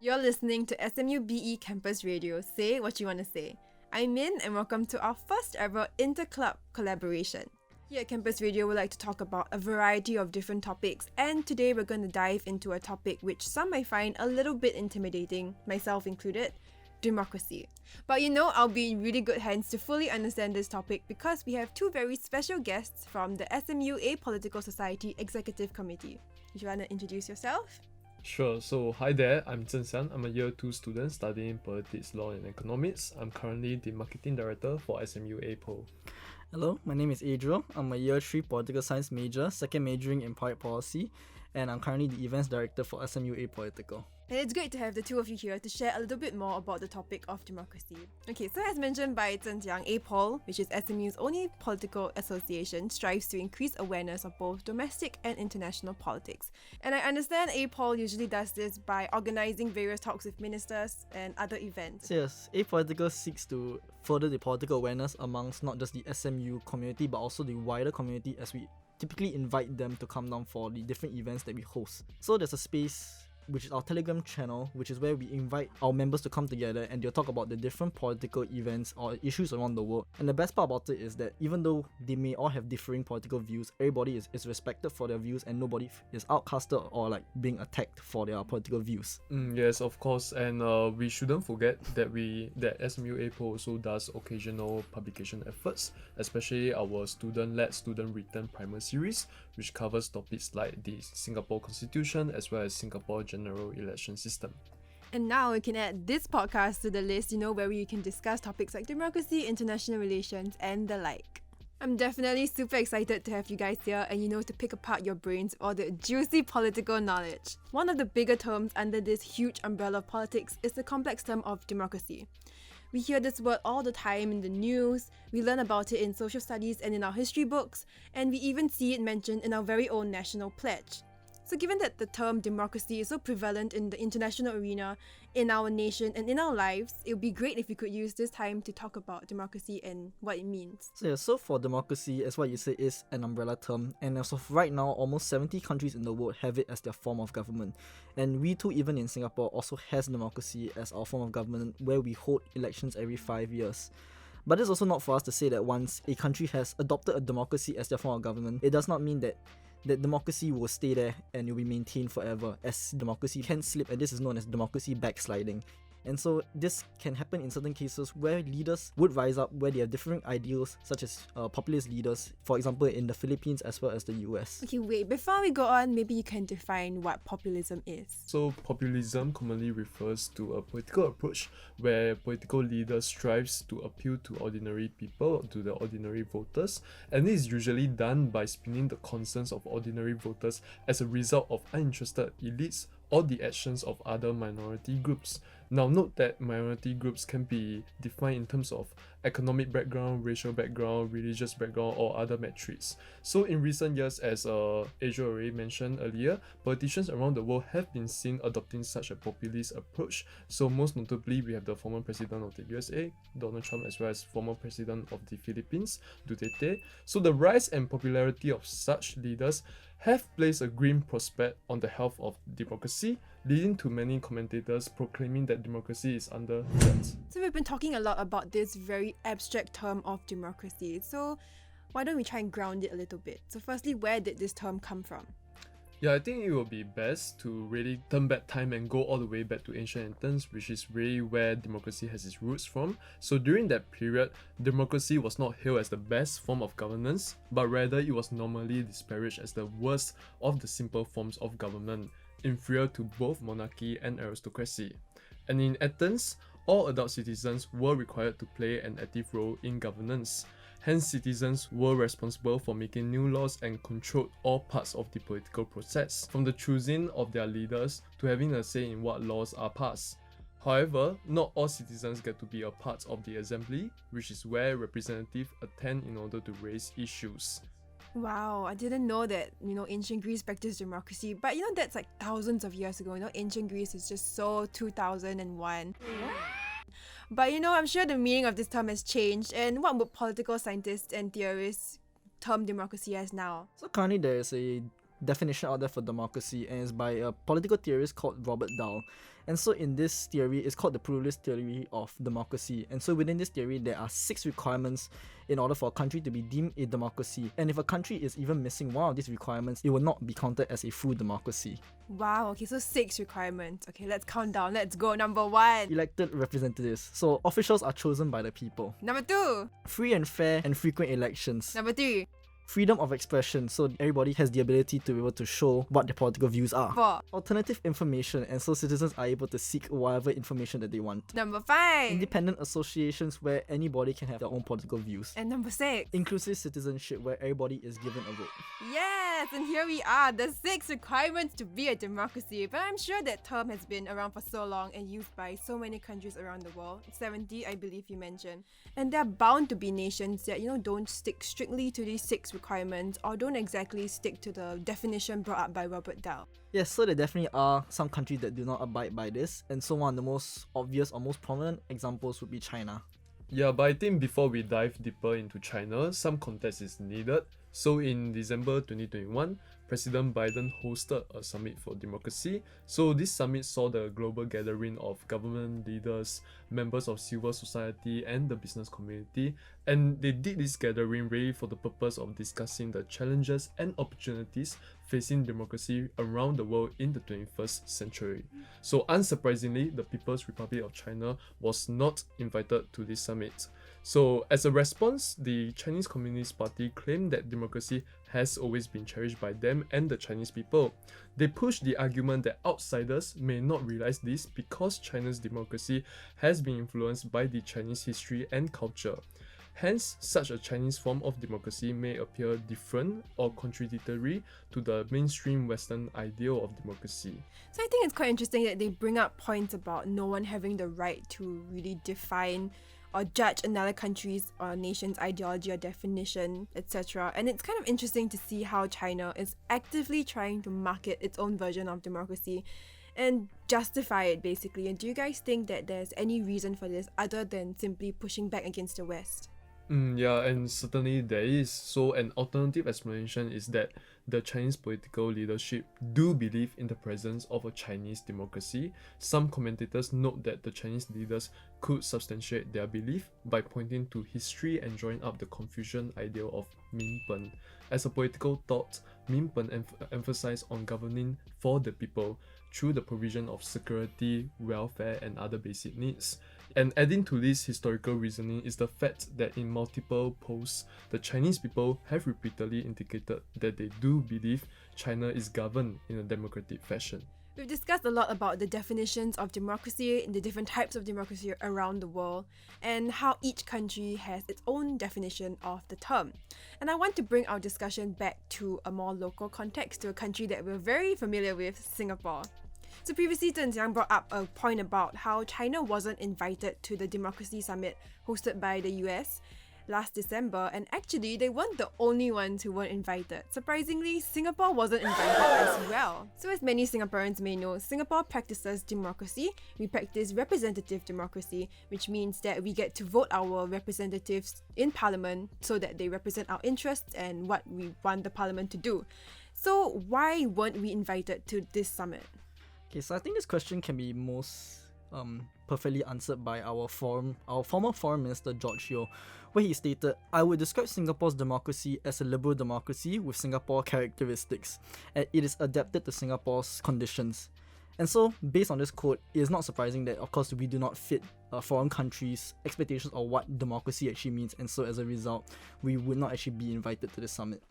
You're listening to SMUBE Campus Radio. Say what you want to say. I'm Minh and welcome to our first ever inter-club collaboration. Here at Campus Radio, we like to talk about a variety of different topics, and today we're going to dive into a topic which some might find a little bit intimidating, myself included, democracy. But I'll be in really good hands to fully understand this topic because we have two very special guests from the SMU Apolitical Society Executive Committee. You want to introduce yourself? Sure. So, hi there. I'm Zhen Xiang. I'm a Year 2 student studying Politics, Law and Economics. I'm currently the Marketing Director for SMU Apo. Hello, my name is Adriel. I'm a Year 3 Political Science major, second majoring in Public Policy, and I'm currently the Events Director for SMU Apolitical. And it's great to have the two of you here to share a little bit more about the topic of democracy. Okay, so as mentioned by Zhen Xiang, APOL, which is SMU's only political association, strives to increase awareness of both domestic and international politics. And I understand APOL usually does this by organizing various talks with ministers and other events. So yes, Apolitical seeks to further the political awareness amongst not just the SMU community but also the wider community, as we typically invite them to come down for the different events that we host. So there's a space which is our Telegram channel, which is where we invite our members to come together and they'll talk about the different political events or issues around the world. And the best part about it is that even though they may all have differing political views, everybody is respected for their views and nobody is outcasted or being attacked for their political views. Yes, of course, and we shouldn't forget that SMU APO also does occasional publication efforts, especially our student-led, student-written primer series, which covers topics like the Singapore Constitution as well as Singapore General Election System. And now we can add this podcast to the list, where you can discuss topics like democracy, international relations, and the like. I'm definitely super excited to have you guys here and to pick apart your brains with all the juicy political knowledge. One of the bigger terms under this huge umbrella of politics is the complex term of democracy. We hear this word all the time in the news, we learn about it in social studies and in our history books, and we even see it mentioned in our very own national pledge. So given that the term democracy is so prevalent in the international arena, in our nation and in our lives, it would be great if we could use this time to talk about democracy and what it means. So for democracy, as what you say, is an umbrella term, and as of right now, almost 70 countries in the world have it as their form of government. And we too, even in Singapore, also has democracy as our form of government, where we hold elections every 5 years. But it's also not for us to say that once a country has adopted a democracy as their form of government, it does not mean that democracy will stay there and it will be maintained forever, as democracy can slip, and this is known as democracy backsliding. And so this can happen in certain cases where leaders would rise up where they have different ideals, such as populist leaders, for example in the Philippines as well as the US. Okay, wait, before we go on, maybe you can define what populism is. So populism commonly refers to a political approach where political leaders strives to appeal to ordinary people, to the ordinary voters, and it is usually done by spinning the concerns of ordinary voters as a result of uninterested elites or the actions of other minority groups. Now note that minority groups can be defined in terms of economic background, racial background, religious background, or other metrics. So in recent years, as Adriel already mentioned earlier, politicians around the world have been seen adopting such a populist approach. So most notably, we have the former president of the USA, Donald Trump, as well as former president of the Philippines, Duterte. So the rise and popularity of such leaders have placed a grim prospect on the health of democracy, leading to many commentators proclaiming that democracy is under threat. So we've been talking a lot about this very abstract term of democracy. So why don't we try and ground it a little bit? So firstly, where did this term come from? Yeah, I think it will be best to really turn back time and go all the way back to ancient Athens, which is really where democracy has its roots from. So during that period, democracy was not hailed as the best form of governance, but rather it was normally disparaged as the worst of the simple forms of government, inferior to both monarchy and aristocracy. And in Athens, all adult citizens were required to play an active role in governance. Hence, citizens were responsible for making new laws and controlled all parts of the political process, from the choosing of their leaders to having a say in what laws are passed. However, not all citizens get to be a part of the assembly, which is where representatives attend in order to raise issues. Wow, I didn't know that, ancient Greece practiced democracy, but that's like thousands of years ago. Ancient Greece is just so 2001. But I'm sure the meaning of this term has changed, and what would political scientists and theorists term democracy as now? So currently there is a definition out there for democracy, and it's by a political theorist called Robert Dahl. And so in this theory, it's called the pluralist theory of democracy. And so within this theory, there are 6 requirements in order for a country to be deemed a democracy. And if a country is even missing one of these requirements, it will not be counted as a full democracy. Wow, okay, so 6 requirements. Okay, let's count down. Let's go. Number 1. Elected representatives. So officials are chosen by the people. Number 2. Free and fair and frequent elections. Number 3. Freedom of expression, so everybody has the ability to be able to show what their political views are. 4. Alternative information, and so citizens are able to seek whatever information that they want. Number 5. Independent associations where anybody can have their own political views. And number 6. Inclusive citizenship where everybody is given a vote. Yes, and here we are, the 6 requirements to be a democracy. But I'm sure that term has been around for so long and used by so many countries around the world. 70, I believe you mentioned. And there are bound to be nations that, don't stick strictly to these 6 requirements or don't exactly stick to the definition brought up by Robert Dahl. Yes, so there definitely are some countries that do not abide by this, and so one of the most obvious or most prominent examples would be China. Yeah, but I think before we dive deeper into China, some context is needed. So in December 2021, President Biden hosted a summit for democracy. So this summit saw the global gathering of government leaders, members of civil society, and the business community. And they did this gathering really for the purpose of discussing the challenges and opportunities facing democracy around the world in the 21st century. So unsurprisingly, the People's Republic of China was not invited to this summit. So as a response, the Chinese Communist Party claimed that democracy has always been cherished by them and the Chinese people. They pushed the argument that outsiders may not realize this because China's democracy has been influenced by the Chinese history and culture. Hence, such a Chinese form of democracy may appear different or contradictory to the mainstream Western ideal of democracy. So I think it's quite interesting that they bring up points about no one having the right to really define or judge another country's or nation's ideology or definition, etc. And it's kind of interesting to see how China is actively trying to market its own version of democracy and justify it basically. And do you guys think that there's any reason for this other than simply pushing back against the West? Yeah, and certainly there is. So an alternative explanation is that the Chinese political leadership do believe in the presence of a Chinese democracy. Some commentators note that the Chinese leaders could substantiate their belief by pointing to history and drawing up the Confucian ideal of Minh. As a political thought, Minh emphasized on governing for the people through the provision of security, welfare, and other basic needs. And adding to this historical reasoning is the fact that in multiple posts, the Chinese people have repeatedly indicated that they do believe China is governed in a democratic fashion. We've discussed a lot about the definitions of democracy and the different types of democracy around the world and how each country has its own definition of the term. And I want to bring our discussion back to a more local context, to a country that we're very familiar with, Singapore. So previously, Zhen Xiang brought up a point about how China wasn't invited to the Democracy Summit hosted by the US last December, and actually they weren't the only ones who weren't invited. Surprisingly, Singapore wasn't invited as well. So as many Singaporeans may know, Singapore practices democracy. We practice representative democracy, which means that we get to vote our representatives in Parliament so that they represent our interests and what we want the Parliament to do. So why weren't we invited to this summit? Okay, so I think this question can be most perfectly answered by our former Foreign Minister George Yeo, where he stated, "I would describe Singapore's democracy as a liberal democracy with Singapore characteristics, and it is adapted to Singapore's conditions." And so, based on this quote, it is not surprising that, of course, we do not fit foreign countries' expectations of what democracy actually means, and so as a result, we would not actually be invited to the summit.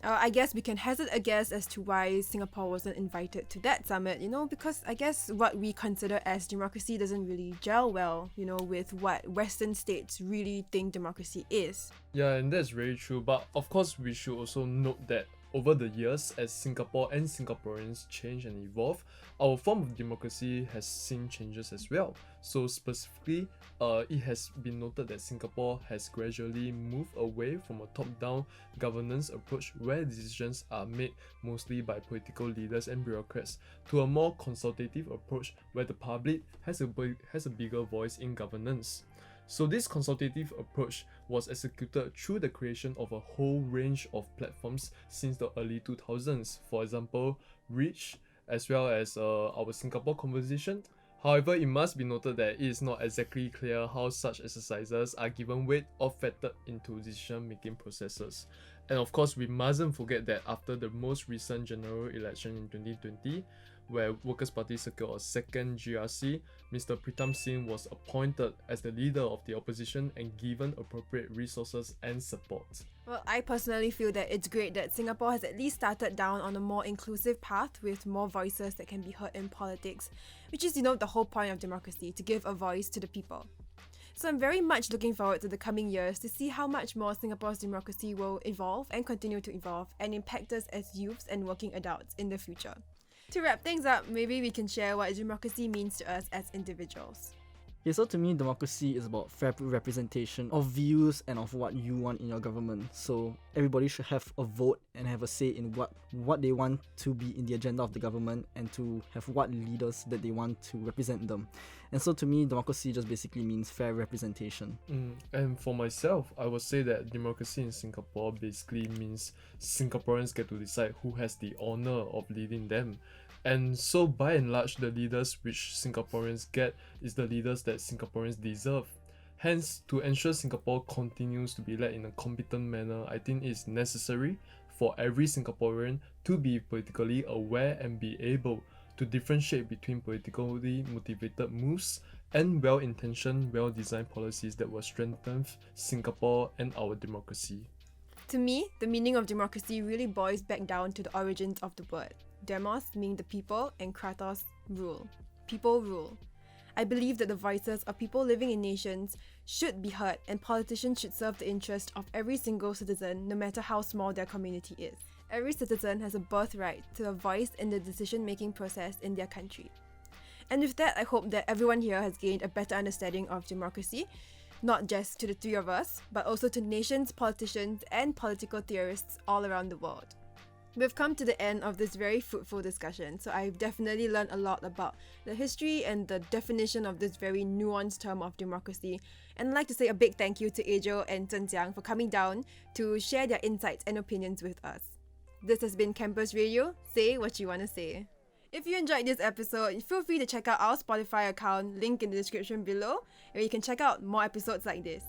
I guess we can hazard a guess as to why Singapore wasn't invited to that summit, because I guess what we consider as democracy doesn't really gel well, with what Western states really think democracy is. Yeah, and that's very true. But of course, we should also note that over the years, as Singapore and Singaporeans change and evolve, our form of democracy has seen changes as well. So specifically, it has been noted that Singapore has gradually moved away from a top-down governance approach where decisions are made mostly by political leaders and bureaucrats to a more consultative approach where the public has a bigger voice in governance. So this consultative approach was executed through the creation of a whole range of platforms since the early 2000s, for example, Reach, as well as our Singapore Conversation. However, it must be noted that it is not exactly clear how such exercises are given weight or factored into decision-making processes. And of course, we mustn't forget that after the most recent general election in 2020, where Workers' Party secured a second GRC, Mr. Pritam Singh was appointed as the leader of the opposition and given appropriate resources and support. Well, I personally feel that it's great that Singapore has at least started down on a more inclusive path with more voices that can be heard in politics, which is, the whole point of democracy, to give a voice to the people. So I'm very much looking forward to the coming years to see how much more Singapore's democracy will evolve and continue to evolve and impact us as youths and working adults in the future. To wrap things up, maybe we can share what democracy means to us as individuals. Okay, so to me, democracy is about fair representation of views and of what you want in your government. So everybody should have a vote and have a say in what they want to be in the agenda of the government and to have what leaders that they want to represent them. And so to me, democracy just basically means fair representation. And for myself, I would say that democracy in Singapore basically means Singaporeans get to decide who has the honor of leading them. And so by and large, the leaders which Singaporeans get is the leaders that Singaporeans deserve. Hence, to ensure Singapore continues to be led in a competent manner, I think it's necessary for every Singaporean to be politically aware and be able to differentiate between politically motivated moves and well-intentioned, well-designed policies that will strengthen Singapore and our democracy. To me, the meaning of democracy really boils back down to the origins of the word. Demos meaning the people and kratos, rule. People rule. I believe that the voices of people living in nations should be heard and politicians should serve the interest of every single citizen no matter how small their community is. Every citizen has a birthright to a voice in the decision-making process in their country. And with that, I hope that everyone here has gained a better understanding of democracy, not just to the three of us, but also to nations, politicians, and political theorists all around the world. We've come to the end of this very fruitful discussion, so I've definitely learned a lot about the history and the definition of this very nuanced term of democracy. And I'd like to say a big thank you to Adriel and Zhen Xiang for coming down to share their insights and opinions with us. This has been Campus Radio. Say what you want to say. If you enjoyed this episode, feel free to check out our Spotify account, link in the description below, where you can check out more episodes like this.